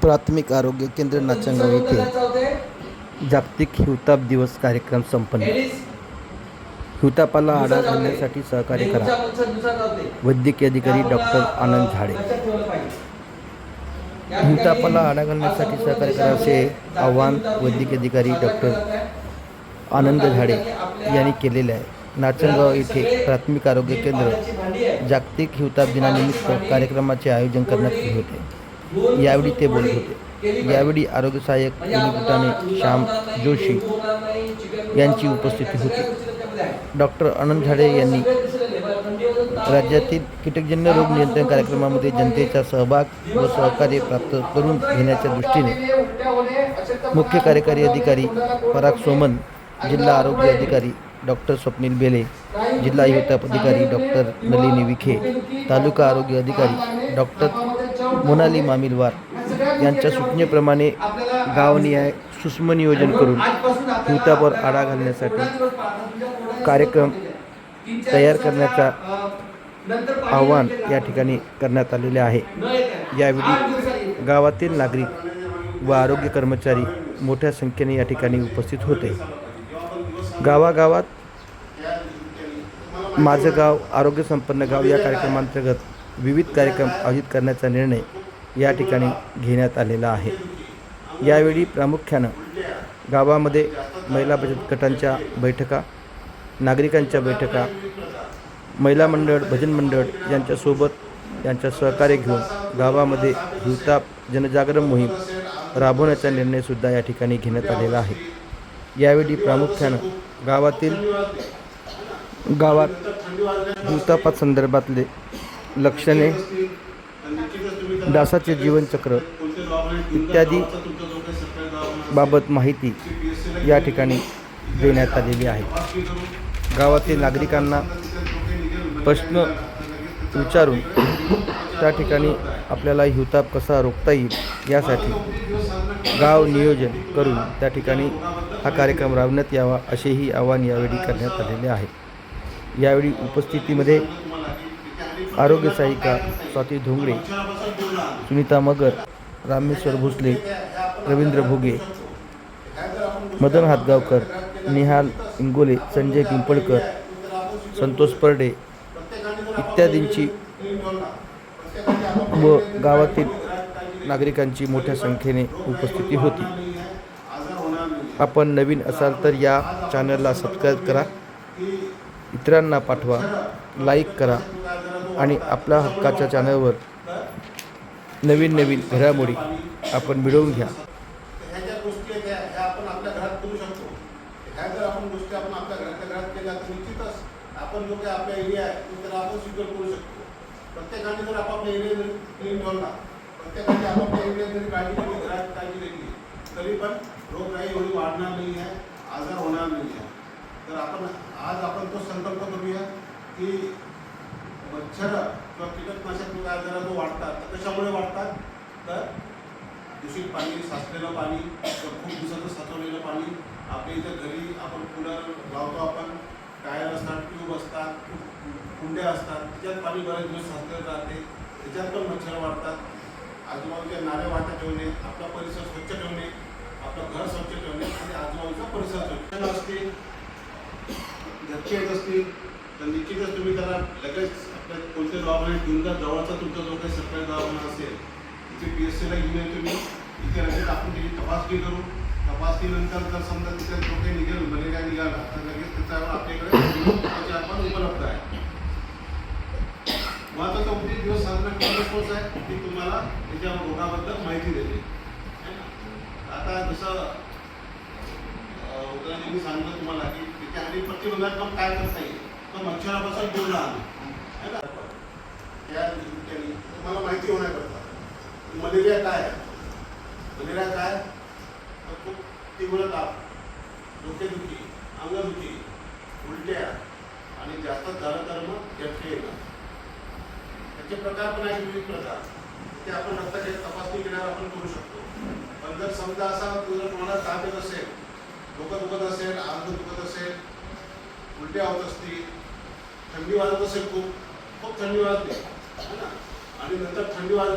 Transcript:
प्राथमिक आरोग्य केंद्र नाचनगाव येथे जागतिक हिवताप दिवस कार्यक्रम संपन्न। हिवतापाला आळा घालण्यासाठी सहकार्य करा। वैद्यकीय अधिकारी डॉक्टर आनंद झाडे। हिवतापाला आळा घालण्यासाठी सहकार्य करा असे आवाहन वैद्यकीय अधिकारी डॉक्टर आनंद झाडे यांनी केलेले आहे। नाचनगाव येथे प्राथमिक आरोग्य केंद्र जागतिक हिवताप दिनानिमित्त कार्यक्रमाचे आयोजन करण्यात आले होते। यावेळी ते बोलत होते। यावेळी आरोग्य सहाय्यक कुटाने श्याम जोशी यांची उपस्थिती होती। डॉक्टर आनंद झाडे यांनी राज्यातील कीटकजन्य रोग नियंत्रण कार्यक्रमामध्ये जनतेचा सहभाग व सहकार्य प्राप्त करून घेण्याच्या दृष्टीने मुख्य कार्यकारी अधिकारी पराग सोमन, जिल्हा आरोग्य अधिकारी डॉक्टर स्वप्नील बेले, जिल्हा हिवताप अधिकारी डॉक्टर नलिनी विखे, तालुका आरोग्य अधिकारी डॉक्टर मोनाली मामिलवार यांच्या सूचनेप्रमाणे गावनिहाय सूक्ष्म नियोजन करून हिवतापावर आळा घालण्यासाठी कार्यक्रम तयार करण्याचा आवाहन या ठिकाणी करण्यात आलेले आहे। यावेळी गावातील नागरिक व आरोग्य कर्मचारी मोठ्या संख्येने या ठिकाणी उपस्थित होते। गावागावात माझं गाव आरोग्य संपन्न गाव या कार्यक्रमांतर्गत विविध कार्यक्रम आयोजित करण्याचा निर्णय या ठिकाणी घेण्यात आलेला आहे। यावेळी प्रामुख्यानं गावामध्ये महिला बचत गटांच्या बैठका, नागरिकांच्या बैठका, महिला मंडळ, भजन मंडळ यांच्यासोबत यांच्या सहकार्य घेऊन गावामध्ये हिवताप जनजागरण मोहीम राबवण्याचा निर्णयसुद्धा या ठिकाणी घेण्यात आलेला आहे। यावेळी प्रामुख्यानं गावात हिवतापासंदर्भातले लक्षणे, डासाचे जीवनचक्र इत्यादी बाबत माहिती या ठिकाणी देण्यात आलेली आहे। गावातील नागरिकांना प्रश्न विचारून त्या ठिकाणी आपल्याला हिवताप कसा रोखता येईल यासाठी गाव नियोजन करून त्या ठिकाणी हा कार्यक्रम राबवण्यात यावा असेही आवाहन यावेळी करण्यात आलेले आहे। यावेळी उपस्थितीमध्ये आरोग्य सहायिका स्वाती धोंगडे, सुनीता मगर, रामेश्वर भोसले, रवींद्र भोगे, मदन हातगावकर, निहाल इंगोले, संजय पिंपळकर, संतोष परडे इत्यादींची व गावातील नागरिकांची मोठ्या संख्येने उपस्थिती होती। आपण नवीन असाल तर या चॅनलला सबस्क्राईब करा, इतरांना पाठवा, लाईक करा आणि आपल्या हक्काच्या चॅनलवर नवीन घडामोडी आपण मिळवून घ्या। ह्या ज्या गोष्टी आहेत ह्या आपण आपल्या घरात करू शकतो। ह्या जर आपण गोष्टी आपण आपल्या घरात केल्या तर निश्चितच आपण जो काही आपला एरिया आहे तो त्याला आपण सिक्युअर करू शकतो। प्रत्येकाने जर आपापल्या एरिया क्लीन ठेवला, प्रत्येकाने आपापल्या एरिया जरी काळजी घेतली, घरात काळजी घेतली तरी पण रोगराई एवढी वाढणार नाही आहे, आजार होणार नाही आहे। तर आज तो संकल्प करूया की मच्छर किंवा कीटकनाशक आजार जो वाढतात तर कशामुळे वाढतात, तर दूषित पाणी, साचलेलं पाणी, खूप दिवसाचं साचवलेलं पाणी, आपल्या इथे घरी आपण कूलर लावतो, आपण टायर असतात, ट्यूब असतात, कुंड्या असतात, त्याच्यात पाणी बरेच दिवस साचलेलं राहते, त्याच्यात पण मच्छर वाढतात। आजूबाजूच्या नाल्या वाटा ठेवणे, आपला परिसर स्वच्छ ठेवणे, आपलं घर स्वच्छ ठेवणे आणि आजूबाजूचा परिसर स्वच्छ असते, घरचे येत असतील तर निश्चितच तुम्ही त्याला लगेच आपल्या कोणत्या दवाखान्यात घेऊन जा। जवळचा तुमचा जो काही सरकारी दवाखाना असेल तिथे PSCला घेऊन येतो मी, इथे लगेच आपण त्याची तपासणी करू। तपासणीनंतर जर समजा तिथे जो काही निघेल, मलेरिया निघाला तर लगेच त्याच्यावर आपल्याकडे आपण उपलब्ध आहे। माझा 34 दिवस साधारण कोर्स आहे की तुम्हाला त्याच्या रोगाबद्दल माहिती देते। आता जसं मी सांगितलं तुम्हाला की त्याच्या आधी प्रतिबंधात्मक काय करता येईल, तर मच्छरापासून दूर राहणं त्या तुम्हाला माहिती होण्याकरता। मलेरिया काय आहे, मलेरिया काय तर खूप तीव्र ताप, डोकेदुखी, अंगदुखी, उलट्या आणि जास्त झालं तर मग झटके येणं। त्याचे प्रकार पण आहेत, विविध प्रकार, ते आपण रक्ताची तपासणी केल्यावर आपण करू शकतो। पण जर समजा असा जर तुम्हाला ताप येत असेल, डोकं दुखत असेल, अंग दुखत असेल, उलट्या होत असतील, थंडी वाजत असेल, खूप थंडी वाजते आणि नंतर थंडी वाजल्या